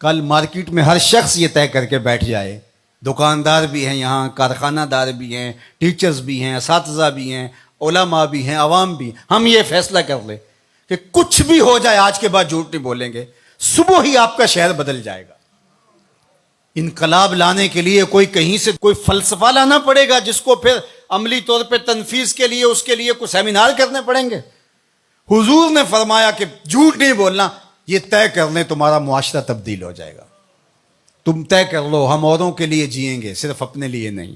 کل مارکیٹ میں ہر شخص یہ طے کر کے بیٹھ جائے، دکاندار بھی ہیں یہاں، کارخانہ دار بھی ہیں، ٹیچرز بھی ہیں، اساتذہ بھی ہیں، علماء بھی ہیں، عوام بھی ہیں، ہم یہ فیصلہ کر لیں کہ کچھ بھی ہو جائے آج کے بعد جھوٹ نہیں بولیں گے، صبح ہی آپ کا شہر بدل جائے گا۔ انقلاب لانے کے لیے کوئی کہیں سے کوئی فلسفہ لانا پڑے گا جس کو پھر عملی طور پہ تنفیذ کے لیے اس کے لیے کوئی سیمینار کرنے پڑیں گے۔ حضور نے فرمایا کہ جھوٹ نہیں بولنا، یہ طے کر لیں تمہارا معاشرہ تبدیل ہو جائے گا۔ تم طے کر لو ہم اوروں کے لیے جئیں گے، صرف اپنے لیے نہیں۔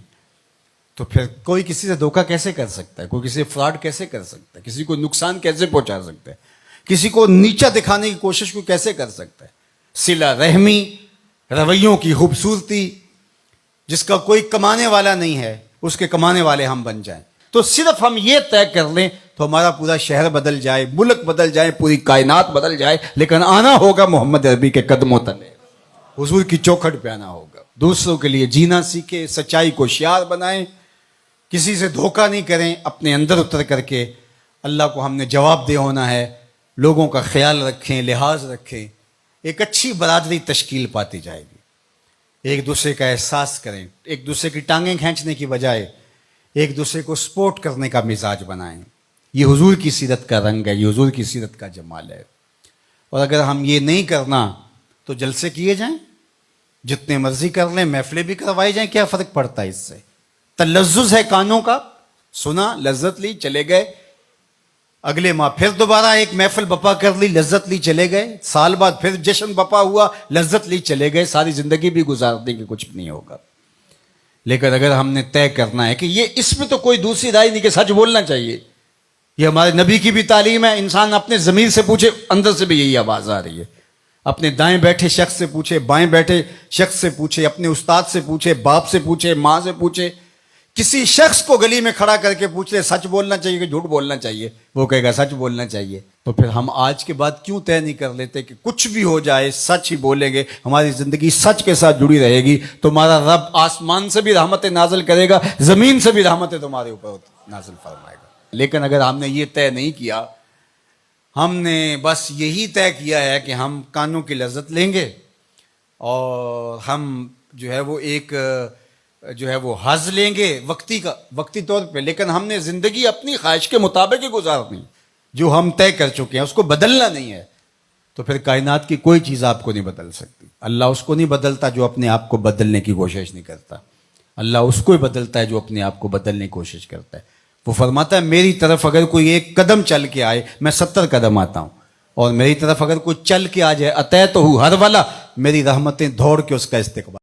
تو پھر کوئی کسی سے دھوکہ کیسے کر سکتا ہے؟ کوئی کسی سے فراڈ کیسے کر سکتا ہے؟ کسی کو نقصان کیسے پہنچا سکتا ہے؟ کسی کو نیچا دکھانے کی کوشش کو کیسے کر سکتا ہے؟ صلہ رحمی، رویوں کی خوبصورتی، جس کا کوئی کمانے والا نہیں ہے اس کے کمانے والے ہم بن جائیں۔ تو صرف ہم یہ طے کر لیں تو ہمارا پورا شہر بدل جائے، ملک بدل جائے، پوری کائنات بدل جائے، لیکن آنا ہوگا محمد عربی کے قدموں تلے، حضور کی چوکھٹ پہ آنا ہوگا۔ دوسروں کے لیے جینا سیکھیں، سچائی کو شعار بنائیں، کسی سے دھوکہ نہیں کریں، اپنے اندر اتر کر کے اللہ کو ہم نے جواب دہ ہونا ہے، لوگوں کا خیال رکھیں، لحاظ رکھیں، ایک اچھی برادری تشکیل پاتی جائے گی۔ ایک دوسرے کا احساس کریں، ایک دوسرے کی ٹانگیں کھینچنے کی بجائے ایک دوسرے کو سپورٹ کرنے کا مزاج بنائیں۔ یہ حضور کی سیرت کا رنگ ہے، یہ حضور کی سیرت کا جمال ہے۔ اور اگر ہم یہ نہیں کرنا تو جلسے کیے جائیں، جتنے مرضی کر لیں، محفلیں بھی کروائی جائیں، کیا فرق پڑتا ہے اس سے؟ تلذذ ہے کانوں کا، سنا، لذت لی، چلے گئے، اگلے ماہ پھر دوبارہ ایک محفل بپا کر لی، لذت لی، چلے گئے، سال بعد پھر جشن بپا ہوا، لذت لی، چلے گئے، ساری زندگی بھی گزار دیں گے، کچھ بھی نہیں ہوگا۔ لیکن اگر ہم نے طے کرنا ہے کہ یہ اس میں تو کوئی دوسری رائے نہیں کہ سچ بولنا چاہیے، یہ ہمارے نبی کی بھی تعلیم ہے، انسان اپنے ضمیر سے پوچھے، اندر سے بھی یہی آواز آ رہی ہے، اپنے دائیں بیٹھے شخص سے پوچھے، بائیں بیٹھے شخص سے پوچھے، اپنے استاد سے پوچھے، باپ سے پوچھے، ماں سے پوچھے، کسی شخص کو گلی میں کھڑا کر کے پوچھ لے سچ بولنا چاہیے کہ جھوٹ بولنا چاہیے، وہ کہے گا سچ بولنا چاہیے۔ تو پھر ہم آج کے بعد کیوں طے نہیں کر لیتے کہ کچھ بھی ہو جائے سچ ہی بولیں گے، ہماری زندگی سچ کے ساتھ جڑی رہے گی، تمہارا رب آسمان سے بھی رحمتیں نازل کرے گا، زمین سے بھی رحمتیں تمہارے اوپر نازل فرمائے گا۔ لیکن اگر ہم نے یہ طے نہیں کیا، ہم نے بس یہی طے کیا ہے کہ ہم کانوں کی لذت لیں گے اور ہم جو ہے وہ ایک وہ حظ لیں گے وقتی طور پہ، لیکن ہم نے زندگی اپنی خواہش کے مطابق ہی گزارنی، جو ہم طے کر چکے ہیں اس کو بدلنا نہیں ہے، تو پھر کائنات کی کوئی چیز آپ کو نہیں بدل سکتی۔ اللہ اس کو نہیں بدلتا جو اپنے آپ کو بدلنے کی کوشش نہیں کرتا، اللہ اس کو ہی بدلتا ہے جو اپنے آپ کو بدلنے کی کوشش کرتا ہے۔ وہ فرماتا ہے میری طرف اگر کوئی ایک قدم چل کے آئے میں 70 قدم آتا ہوں، اور میری طرف اگر کوئی چل کے آ جائے اتیت ہو ہر والا، میری رحمتیں دوڑ کے اس کا استقبال